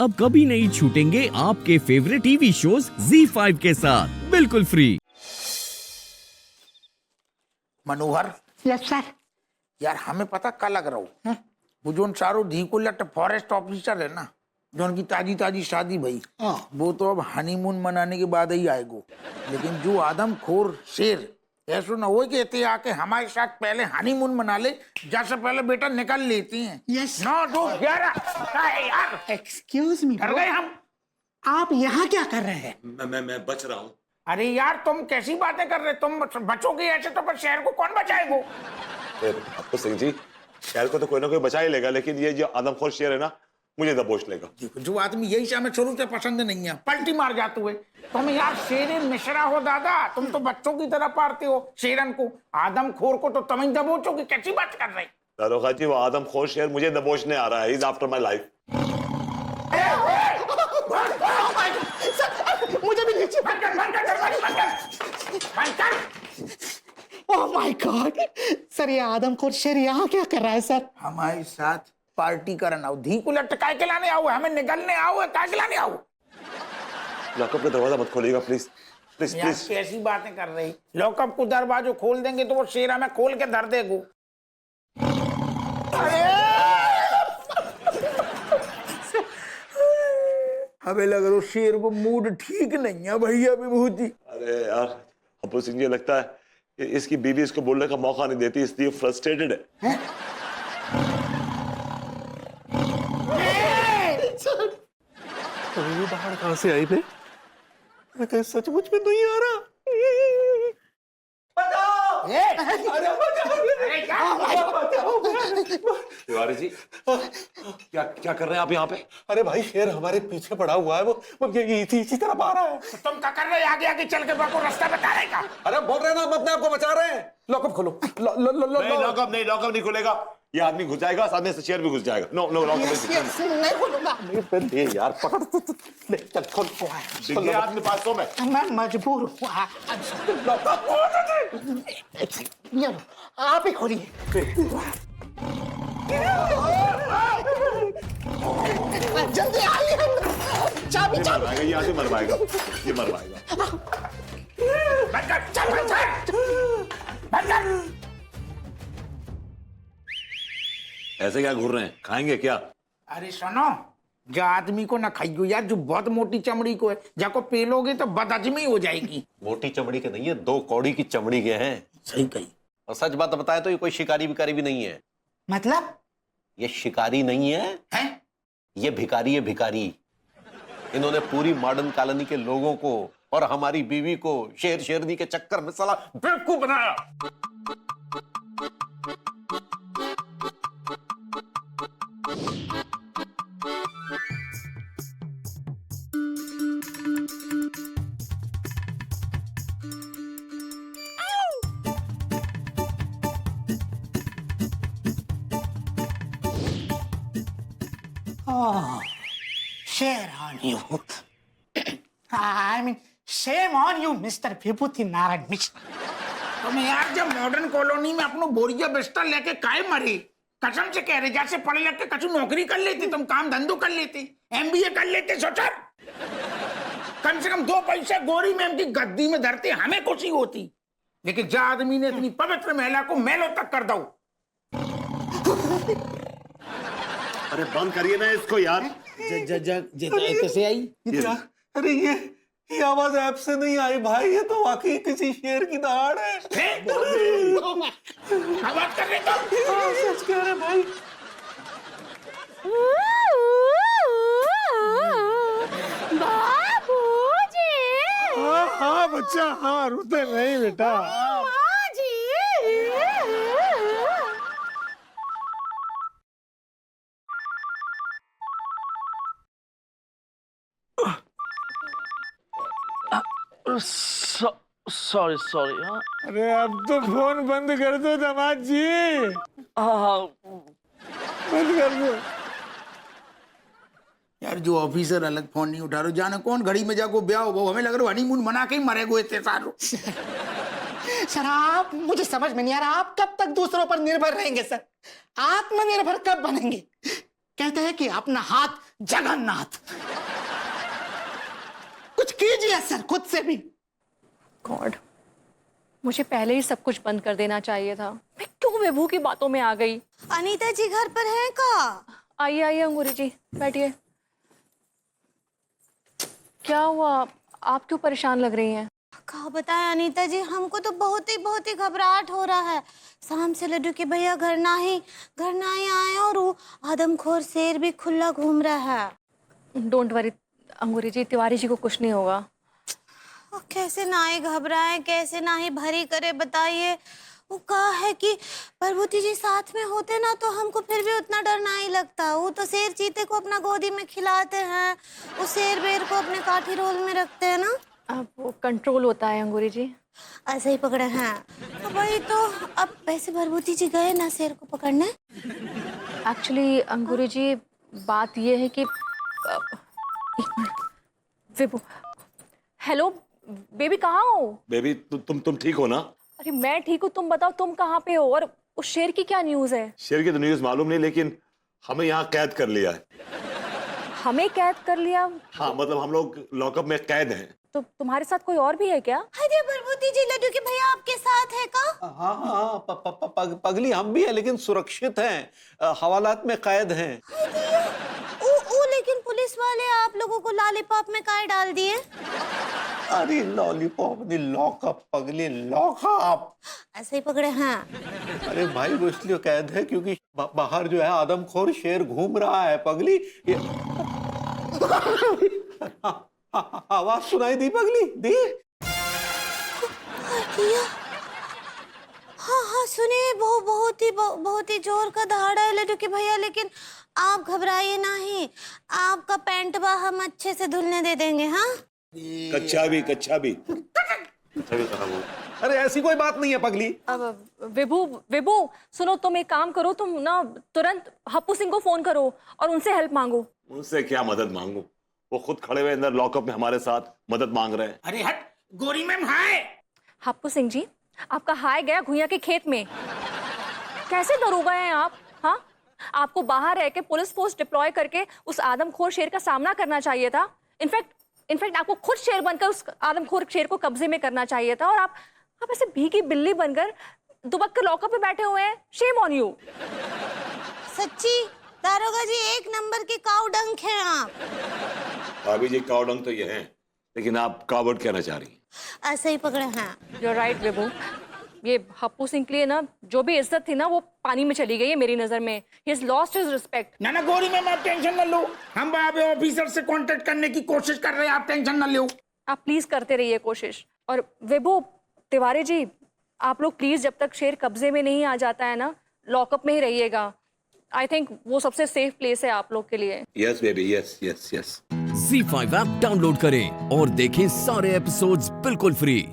अब कभी नहीं छूटेंगे आपके फेवरेट टीवी शोज ZEE5 के साथ बिल्कुल फ्री। मनोहर, यस सर। यार हमें पता क्या लग रहा हो, वो जो चारों ढीकुलट फॉरेस्ट ऑफिसर है ना, जो उनकी ताजी ताजी शादी भई, वो तो अब हनीमून मनाने के बाद ही आएगो। लेकिन जो आदमखोर शेर ऐसा ना हो कि इतने आके हमारे साथ पहले हनीमून मना ले, जैसे पहले बेटा निकल लेती हैं। यस। 9 2 11 क्या है यार? एक्सक्यूज मी, डर गए हम। आप यहाँ क्या कर रहे हैं? मैं बच रहा हूँ। अरे यार तुम कैसी बातें कर रहे, तुम बचोगे ऐसे तो पर शहर को कौन बचाएगा? आपको सिंह जी, शहर को तो कोई ना कोई बचा ही लेगा, लेकिन ये जो आदमखोर शेर है ना, मुझे दबोच लेगा। देखो, जो आदमी यही से हमें शुरू से पसंद नहीं है, पलटी मार जाते हुए। तुम यार शेर मिश्रा हो दादा, तुम तो बच्चों की तरह पालते हो शेरन को, आदमखोर को तो तुम ही दबोचोगे। कैसी बात कर रहे? दारोगा जी, वो आदमखोर शेर मुझे दबोचने आ रहा है। He's after my life। मुझे भी नीचे ओह माय गॉड सर, ये आदमखोर शेर यहाँ क्या कर रहा है सर? हमारे साथ पार्टी करना, धी को लटकाए के लाने आओ, हमें निकलने आओ, काय के लाने आओ? लॉकअप का दरवाजा मत खोलिएगा प्लीज प्लीज यार प्लीज। कैसी बातें कर रही? लॉकअप को दरवाजा खोल देंगे तो वो शेर हमें खोल के धर देगो। हमें लग रहा शेर को मूड ठीक नहीं है भैया विभूति। अरे यार अब्बू सिंह जी, लगता है इसकी बीवी इसको बोलने का मौका नहीं देती, इसलिए फ्रस्ट्रेटेड है। तो ये बाहर कहां से आई बे? मैं कहीं सचमुच में नहीं आ रहा। तिवारी जी, क्या क्या कर रहे हैं आप यहाँ पे? अरे भाई, शेर हमारे पीछे पड़ा हुआ है, वो ये इसी तरफ आ रहा है। तुम क्या कर रहे? आगे आगे चल के बाको रास्ता बता रहेगा। अरे बोल रहे हैं ना, हम अपने आप को बचा रहे हैं। लॉकअप खोलो। नहीं, लॉकअप नहीं खुलेगा। ये आदमी घुस जाएगा, सामने से शेर भी घुस जाएगा। नो लॉकअप नहीं खोलूंगा। ये यार पकड़, ले चल खोल। नहीं। आदमी 500 में। मैं मजबूर हूँ। ये लो, आप ही खोलिए। जल्दी आइए, चाबी चाबी। ये आदमी मरवाएगा, ये मरवाएगा। बंद कर, चल बंद कर, बंद कर। ऐसे क्या घूर रहे हैं? खाएंगे क्या? अरे सुनो, जो आदमी को ना खाइयो यार, जो बहुत मोटी चमड़ी को है, जाको पेलोगे तो बदहजमी हो जाएगी। मोटी चमड़ी के नहीं है, 2 कौड़ी की चमड़ी के हैं। सही कही। और सच बात बताए तो ये कोई शिकारी विकारी भी नहीं है। मतलब? ये शिकारी नहीं है, हैं? ये भिखारी है, भिखारी। इन्होंने पूरी मॉडर्न कॉलोनी के लोगों को और हमारी बीवी को शेर शेरनी के चक्कर में साला बेवकूफ बनाया। Oh, shame on you. I mean, shame on you, Mr. विभूति नारायण मिश्र। तुम यार जब मॉडर्न कॉलोनी में अपनो बोरिया बिस्तर लेके काय मरे, कसम से कह रहे, जैसे पढ़े लिख के कछु नौकरी कर लेते, तुम काम धंधो कर लेते, MBA कर लेते, सोचा कम से कम 2 पैसे गोरी मैम की गद्दी में धरते, हमें खुशी होती। लेकिन जो आदमी ने इतनी पवित्र महिला को मैलो तक कर दो। अरे बंद करिए ना इसको यार। कैसे आई? अरे ये आवाज ऐप से नहीं आई भाई, ये तो वाकई किसी शेर की दहाड़ है। क्या बात कर रहे तुम? सच कह रहे भाई। बाबूजी। हाँ बच्चा, हाँ रोते नहीं बेटा। माजी। सॉरी। हाँ अरे अब तो फोन बंद कर दो दामाद जी, हाँ बंद कर दो। यार जो ऑफिसर अलग फोन नहीं उठा रहे, जाने कौन घड़ी में जाको ब्याह हो, हमें लग रहा हनीमून मना के ही मरे गए थे सारो। सर आप, मुझे समझ में नहीं आ रहा, आप कब तक दूसरों पर निर्भर रहेंगे सर? आत्मनिर्भर कब बनेंगे? कहते हैं कि अपना हाथ जगन्नाथ। कुछ कीजिए सर, खुद से भी। गॉड, मुझे पहले ही सब कुछ बंद कर देना चाहिए था। मैं क्यों विभू की बातों में आ गई। अनीता जी घर पर हैं का? आइए आइए अंगूरी जी, बैठिए। क्या हुआ, आप क्यों परेशान लग रही हैं? कहा बताएं अनीता जी, हमको तो बहुत ही घबराहट हो रहा है। शाम से लड्डू के भैया घर ना ही आए और वो आदमखोर शेर भी खुला घूम रहा है। डोंट वरी अंगूरी जी, तिवारी जी को कुछ नहीं होगा। और कैसे ना ही घबराएं, कैसे ना ही भरी करे, बताइए। वो कहा है कि प्रभुति जी साथ में होते ना तो हमको फिर भी उतना डर नहीं लगता। वो तो शेर चीते को अपना गोदी में खिलाते हैं, वो शेर बेर को अपने काठी रोल में रखते हैं ना। अब वो कंट्रोल होता है अंगूरी जी। ऐसे ही पकड़े हैं। तो वही तो, अब वैसे भरभूति जी गए ना शेर को पकड़ने? एक्चुअली अंगूरी जी, बात ये है कि विभू, हेलो बेबी, कहाँ हो? बेबी तुम ठीक हो ना? अरे मैं ठीक हूँ, तुम बताओ तुम कहाँ पे हो? और उस शेर की क्या न्यूज़ है? शेर की तो न्यूज मालूम नहीं, लेकिन हमें यहाँ कैद कर लिया है। हमें कैद कर लिया? हाँ, मतलब हम लोग लॉकअप में कैद हैं। तो तुम्हारे साथ कोई और भी है क्या? अरे भरभूति जी, लड्डू के भैया आपके साथ है का? हाँ हाँ, पगली हम भी है, लेकिन सुरक्षित हैं, हवालात में कैद हैं। ओ लेकिन पुलिस वाले आप लोगों को लॉलीपॉप में काहे डाल दिए? अरे लॉलीपॉप नहीं, लॉकअप पगली, लॉकअप। ऐसे ही पकड़े हैं। अरे भाई, वो इसलिए कैद है क्योंकि बाहर जो है आदमखोर शेर घूम रहा है पगली। आवाज सुनाई दी पगली? दी? हाँ सुनिए, बहुत ही जोर का दहाड़ा है लड्डू के भैया, लेकिन आप घबराइए नहीं, आपका पैंट बा हम अच्छे से धुलने दे देंगे। हाँ, कच्चा भी खराब हो। अरे ऐसी कोई बात नहीं है पगली। अब विभू सुनो, तुम एक काम करो, तुम ना तुरंत हप्पू सिंह को फोन करो और उनसे हेल्प मांगो। उनसे क्या मदद मांगू? वो खुद खड़े हुए अंदर लॉकअप में हमारे साथ मदद मांग रहे हैं। अरे हट, गोरी मैम हाय। हप्पू सिंह जी, आपका हाय गया घुइया के खेत में। कैसे दरोगा हैं आप? हाँ, आपको बाहर रह के पुलिस फोर्स डिप्लॉय करके उस आदमखोर शेर का सामना करना चाहिए था। इनफैक्ट आपको खुद शेर बनकर उस आदमखोर शेर को कब्जे में करना चाहिए था, और आप ऐसे भीगी बिल्ली बनकर दुबक के लॉकअप में बैठे हुए हैं। Shame on you. सच्ची दारोगा जी, एक नंबर के काऊ डंक हैं आप। भाभी जी, कावडंग तो ये हैं, लेकिन आप कावड़ कहना चाह रही हैं। ऐसे ही पकड़े हैं। You're right, विभू। ये हप्पू सिंह के लिए ना जो भी इज्जत थी ना, वो पानी में चली गई है मेरी नजर में। He has lost his respect। ना गोरी मैम, आप टेंशन न लो, हम ऑफिसर से कांटेक्ट करने की कोशिश कर रहे हैं, आप टेंशन न लो। आप प्लीज करते रहिए कोशिश। और विभू, तिवारी जी, आप लोग प्लीज जब तक शेर कब्जे में नहीं आ जाता है ना, लॉकअप में ही रहिएगा। आई थिंक वो सबसे सेफ प्लेस है आप लोग के लिए। Yes baby, yes. Z5 app download करें और देखें सारे एपिसोड्स बिल्कुल फ्री।